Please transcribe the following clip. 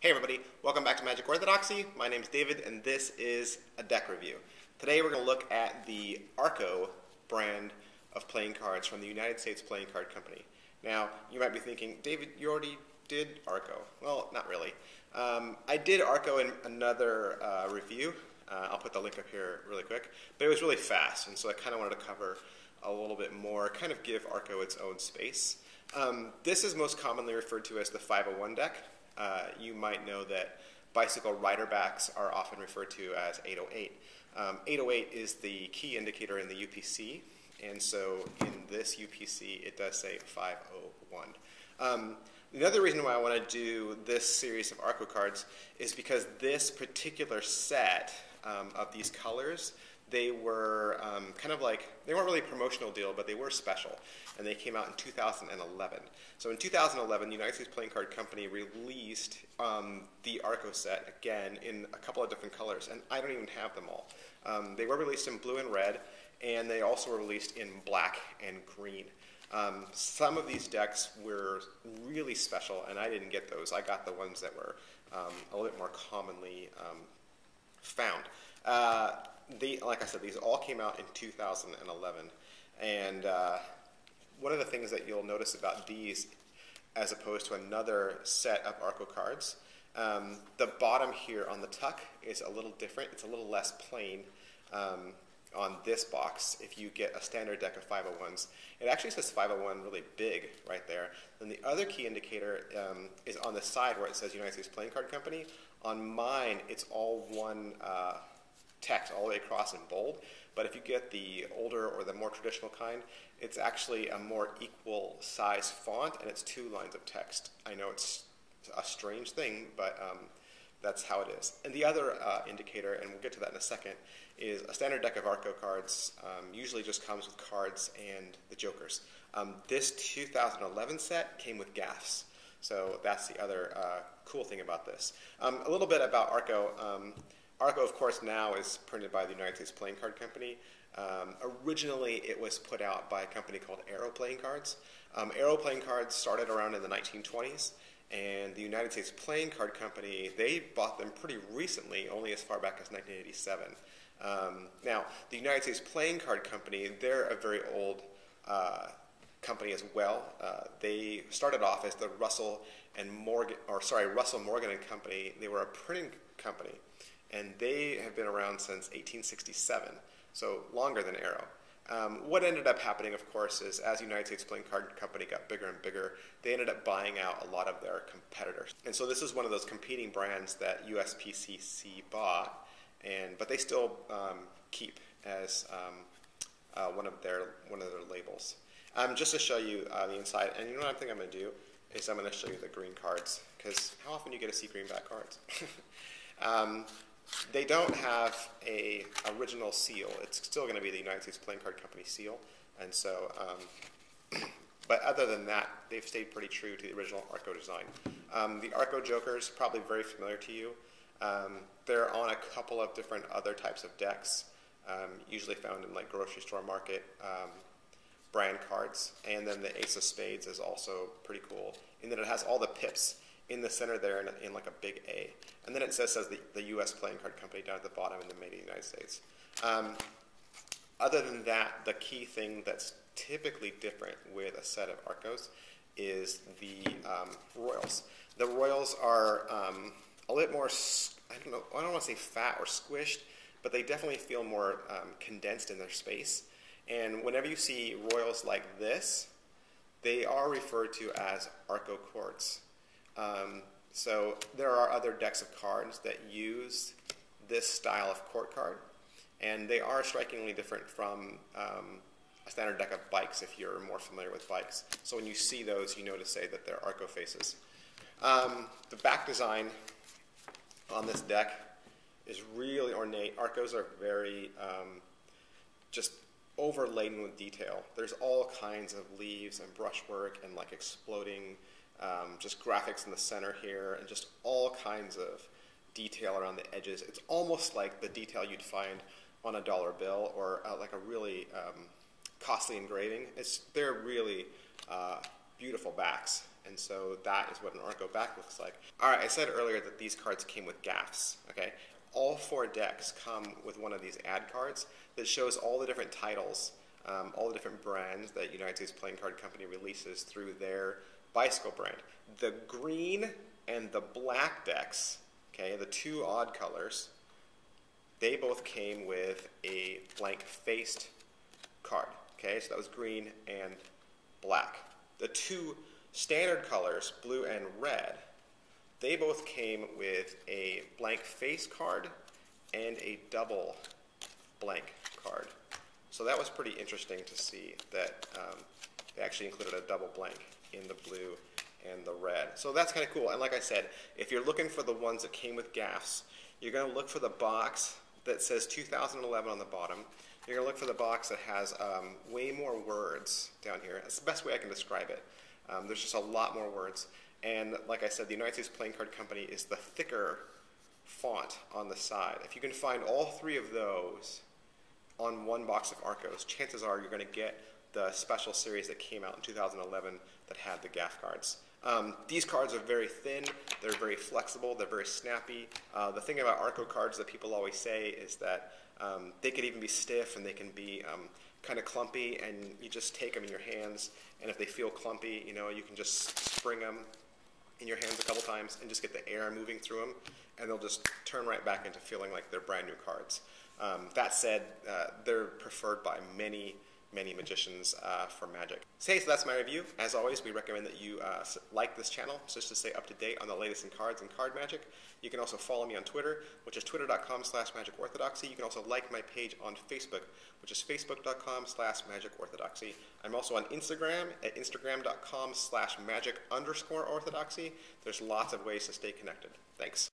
Hey everybody, welcome back to Magic Orthodoxy. My name is David and this is a deck review. Today we're going to look at the ARRCO brand of playing cards from the United States Playing Card Company. Now, you might be thinking, David, you already did ARRCO. Well, not really. I did ARRCO in another review. I'll put the link up here really quick, but it was really fast, and so I kind of wanted to cover a little bit more, kind of give ARRCO its own space. This is most commonly referred to as the 501 deck. You might know that bicycle rider backs are often referred to as 808. 808 is the key indicator in the UPC, and so in this UPC it does say 501. The other reason why I want to do this series of ARRCO cards is because this particular set of these colors, they were kind of like, they weren't really a promotional deal, but they were special, and they came out in 2011. So in 2011, the United States Playing Card Company released the ARRCO set again in a couple of different colors, and I don't even have them all. They were released in blue and red, and they also were released in black and green. Some of these decks were really special, and I didn't get those. I got the ones that were a little bit more commonly found. Like I said, these all came out in 2011, and one of the things that you'll notice about these, as opposed to another set of ARRCO cards, the bottom here on the tuck is a little different. It's a little less plain on this box. If you get a standard deck of 501s, it actually says 501 really big right there. Then the other key indicator is on the side where it says United States Playing Card Company. On mine, it's all one text all the way across in bold, but if you get the older or the more traditional kind, it's actually a more equal size font and it's 2 lines of text. I know it's a strange thing, but that's how it is. And the other indicator, and we'll get to that in a second, is a standard deck of ARRCO cards usually just comes with cards and the jokers. This 2011 set came with gaffs, so that's the other cool thing about this. A little bit about ARRCO. ARRCO, of course, now is printed by the United States Playing Card Company. Originally, it was put out by a company called ARRCO Playing Cards. ARRCO Playing Cards started around in the 1920s, and the United States Playing Card Company, they bought them pretty recently, only as far back as 1987. Now, the United States Playing Card Company, they're a very old company as well. They started off as the Russell Morgan and Company. They were a printing company, and they have been around since 1867, so longer than ARRCO. What ended up happening, of course, is as the United States Playing Card Company got bigger and bigger, they ended up buying out a lot of their competitors. And so this is one of those competing brands that USPCC bought, but they still keep as one of their labels. Just to show you the inside, and you know what I think I'm going to do is I'm going to show you the green cards, because how often do you get to see greenback cards? They don't have a original seal. It's still going to be the United States Playing Card Company seal, and so, but other than that, they've stayed pretty true to the original ARRCO design. The ARRCO jokers, probably very familiar to you. They're on a couple of different other types of decks, usually found in like grocery store market brand cards, and then the Ace of Spades is also pretty cool in that it has all the pips in the center there in like a big A. And then it says the U.S. Playing Card Company down at the bottom and then made in the United States. Other than that, the key thing that's typically different with a set of ARRCOs is the royals. The royals are a little more, I don't want to say fat or squished, but they definitely feel more condensed in their space. And whenever you see royals like this, they are referred to as ARRCO quartz. So there are other decks of cards that use this style of court card, and they are strikingly different from a standard deck of bikes if you're more familiar with bikes. So when you see those, you know to say that they're ARRCO faces. The back design on this deck is really ornate. ARRCOs are very just overladen with detail. There's all kinds of leaves and brushwork and like exploding just graphics in the center here, and just all kinds of detail around the edges. It's almost like the detail you'd find on a dollar bill or like a really costly engraving. They're really beautiful backs. And so that is what an ARRCO back looks like. All right, I said earlier that these cards came with gaffs, okay? All 4 decks come with one of these ad cards that shows all the different titles, all the different brands that United States Playing Card Company releases through their bicycle brand. The green and the black decks, okay, the 2 odd colors, they both came with a blank-faced card, okay? So that was green and black. The 2 standard colors, blue and red, they both came with a blank face card and a double blank card. So that was pretty interesting to see that they actually included a double blank in the blue and the red. So that's kind of cool. And like I said, if you're looking for the ones that came with gaffs, you're going to look for the box that says 2011 on the bottom. You're going to look for the box that has way more words down here. That's the best way I can describe it. There's just a lot more words. And like I said, the United States Playing Card Company is the thicker font on the side. If you can find all 3 of those on one box of ARRCOs, chances are you're going to get the special series that came out in 2011 that had the gaff cards. These cards are very thin, they're very flexible, they're very snappy. The thing about ARRCO cards that people always say is that they could even be stiff and they can be kind of clumpy, and you just take them in your hands, and if they feel clumpy, you know, you can just spring them in your hands a couple times and just get the air moving through them, and they'll just turn right back into feeling like they're brand new cards. That said, they're preferred by many magicians for Magic. So that's my review. As always, we recommend that you like this channel just to stay up to date on the latest in cards and card magic. You can also follow me on Twitter, which is twitter.com/magicorthodoxy. You can also like my page on Facebook, which is facebook.com/magicorthodoxy. I'm also on Instagram at instagram.com/magic_orthodoxy. There's lots of ways to stay connected. Thanks.